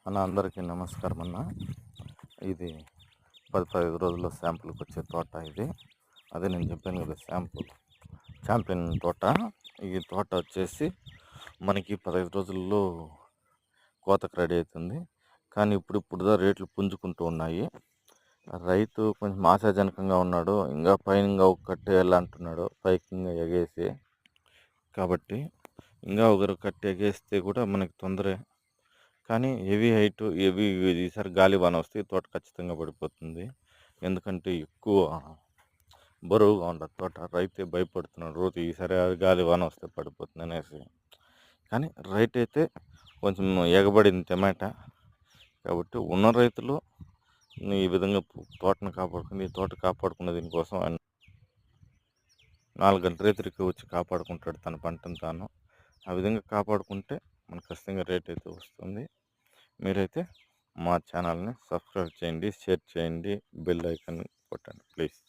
అందరికీ నమస్కారం అన్న. ఇది 15 రోజుల్లో శాంపుల్కి వచ్చే తోట ఇది. అదే నేను చెప్పాను కదా, ఛాంపియన్ తోట. ఈ తోట వచ్చేసి మనకి 15 రోజుల్లో కోతకు రెడీ అవుతుంది. కానీ ఇప్పుడు రేట్లు పుంజుకుంటూ ఉన్నాయి. రైతు కొంచెం ఆశాజనకంగా ఉన్నాడు. ఇంకా పైన ఒక కట్టు వేయాలంటున్నాడు, పైకి ఇంకా ఎగేసి. కాబట్టి ఇంకా ఒకరు కట్టు ఎగేస్తే కూడా మనకి తొందరే. కానీ హెవీ ఈసారి గాలి వాన వస్తే తోట ఖచ్చితంగా పడిపోతుంది. ఎందుకంటే ఎక్కువ బరువుగా ఉండదు తోట. రైతే భయపడుతున్నాడు రోజు ఈసారి గాలి వాన వస్తే పడిపోతుంది అనేసి. కానీ రైతు అయితే కొంచెం ఎగబడింది టమాటా. కాబట్టి ఉన్న రైతులు ఈ విధంగా తోటను కాపాడుకుని, ఈ తోట కాపాడుకున్న దీనికోసం ఆయన 4 గంటల రైతులకి వచ్చి కాపాడుకుంటాడు తన పంటను తాను. ఆ విధంగా కాపాడుకుంటే మనకు ఖచ్చితంగా రేట్ అయితే వస్తుంది. మీరైతే మా ఛానల్ని సబ్స్క్రైబ్ చేయండి, షేర్ చేయండి, బెల్ ఐకాన్ కొట్టండి ప్లీజ్.